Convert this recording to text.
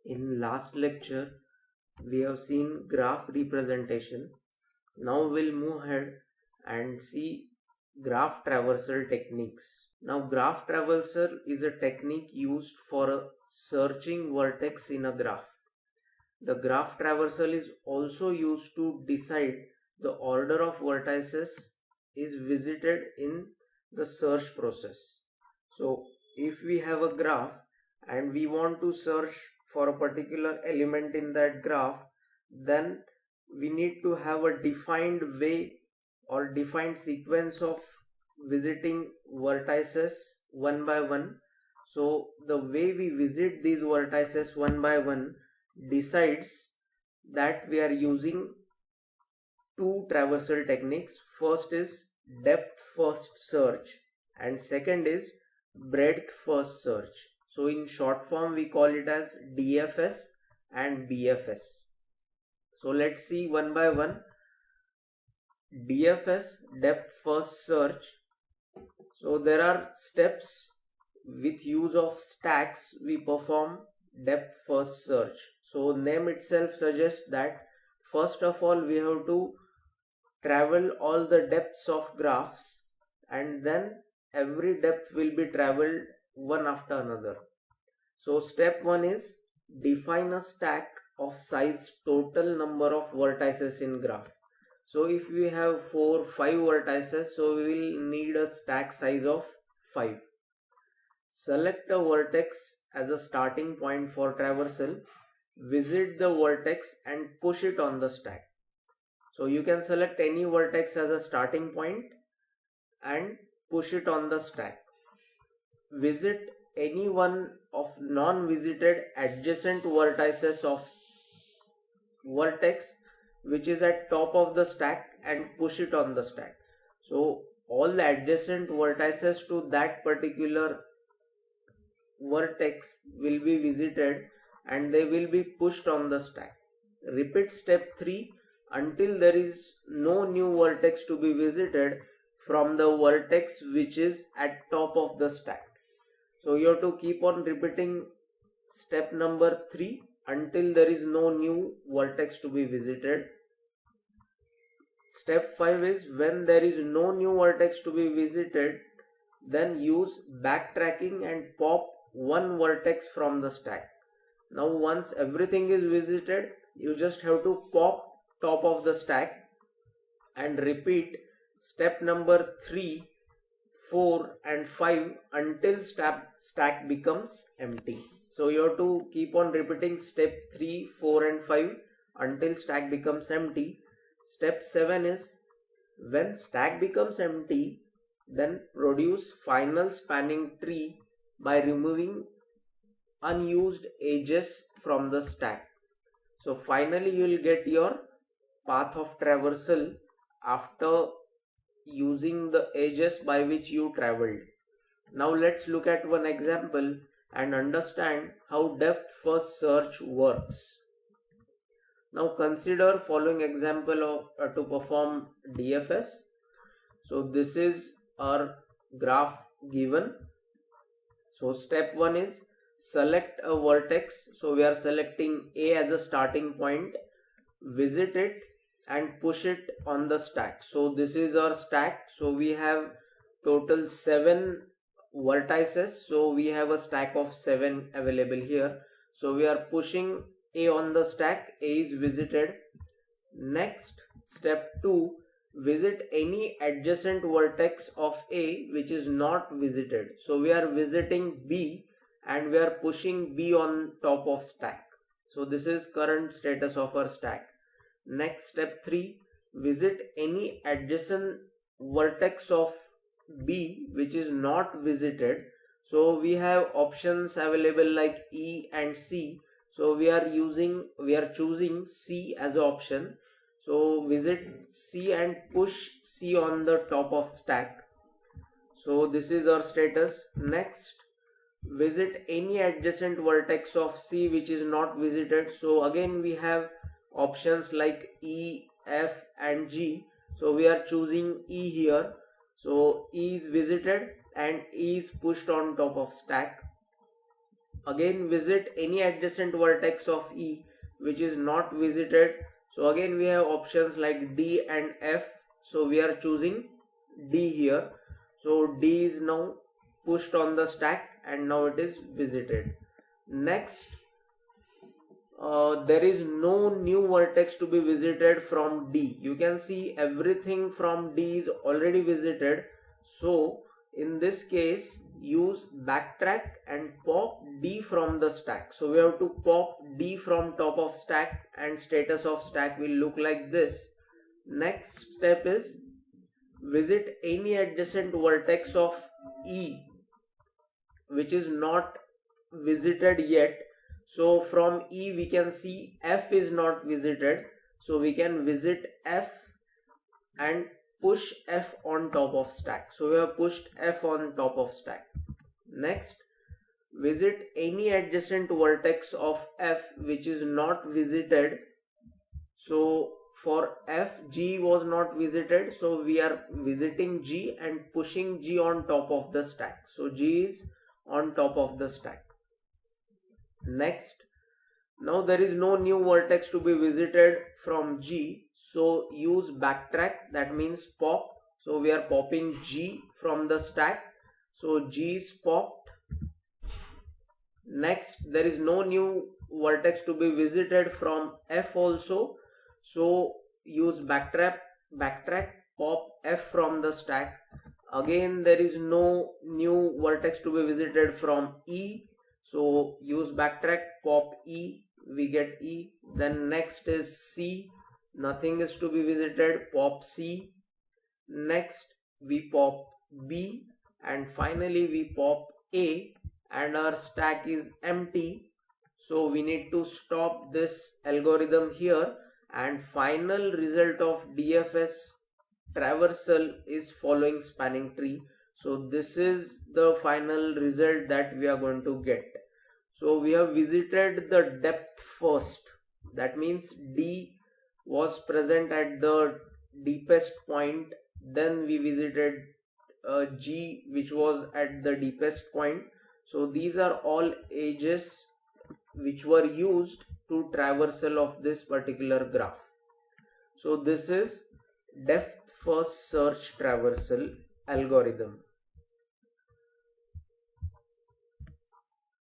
In last lecture, we have seen graph representation. Now we'll move ahead and see graph traversal techniques. Now graph traversal is a technique used for searching vertex in a graph. The graph traversal is also used to decide the order of vertices is visited in the search process. So if we have a graph and we want to search for a particular element in that graph, then we need to have a defined way or defined sequence of visiting vertices one by one. So the way we visit these vertices one by one decides that we are using two traversal techniques. First is depth first search and second is breadth first search. So in short form we call it as DFS and BFS. So let's see one by one. DFS, depth first search. So there are steps with use of stacks we perform depth first search. So name itself suggests that first of all we have to travel all the depths of graphs and then every depth will be traveled one after another. So step 1 is define a stack of size total number of vertices in graph. So if we have 4, 5 vertices, so we will need a stack size of 5. Select a vertex as a starting point for traversal. Visit the vertex and push it on the stack. So you can select any vertex as a starting point and push it on the stack. Visit any one of non-visited adjacent vertices of vertex which is at top of the stack and push it on the stack. So all the adjacent vertices to that particular vertex will be visited and they will be pushed on the stack. Repeat step 3 until there is no new vertex to be visited from the vertex which is at top of the stack. So you have to keep on repeating step number 3 until there is no new vertex to be visited. Step 5 is when there is no new vertex to be visited, then use backtracking and pop one vertex from the stack. Now once everything is visited, you just have to pop top of the stack and repeat step number 3, 4 and 5 until stack becomes empty. So you have to keep on repeating step 3, 4 and 5 until stack becomes empty. Step 7 is when stack becomes empty, then produce final spanning tree by removing unused edges from the stack. So finally you will get your path of traversal after using the edges by which you traveled. Now let's look at one example and understand how depth first search works. Now consider following example of to perform DFS. So this is our graph given. So step 1 is select a vertex. So we are selecting A as a starting point, visit it and push it on the stack. So this is our stack. So we have total 7 vertices. So we have a stack of 7 available here. So we are pushing A on the stack. A is visited. Next, step 2, visit any adjacent vertex of A which is not visited. So we are visiting B and we are pushing B on top of stack. So this is current status of our stack. Next, step 3, visit any adjacent vertex of B which is not visited. So we have options available like E and C. So we are choosing C as an option. So visit C and push C on the top of stack. So this is our status. Next, visit any adjacent vertex of C which is not visited. So again we have options like E, F and G. So we are choosing E here. So E is visited and E is pushed on top of stack. again visit any adjacent vertex of E which is not visited. So again we have options like D and F. So we are choosing D here. So D is now pushed on the stack and now it is visited. Next, there is no new vertex to be visited from D. You can see everything from D is already visited. So in this case, use backtrack and pop D from the stack. So we have to pop D from top of stack and status of stack will look like this. Next step is visit any adjacent vertex of E which is not visited yet. So from E we can see F is not visited. So we can visit F and push F on top of stack. So we have pushed F on top of stack. Next, visit any adjacent vertex of F which is not visited. So for F, G was not visited. So we are visiting G and pushing G on top of the stack. So G is on top of the stack. Next, now there is no new vertex to be visited from G. So use backtrack, that means pop. So we are popping G from the stack. So G is popped. Next, there is no new vertex to be visited from F also. So use backtrack, pop F from the stack. Again, there is no new vertex to be visited from E. So use backtrack, pop E, we get E. Then next is C, nothing is to be visited, pop C. Next we pop B and finally we pop A and our stack is empty. So we need to stop this algorithm here and final result of DFS traversal is following spanning tree. So this is the final result that we are going to get. So we have visited the depth first. That means D was present at the deepest point. Then we visited G which was at the deepest point. So these are all edges which were used to traversal of this particular graph. So this is depth first search traversal algorithm.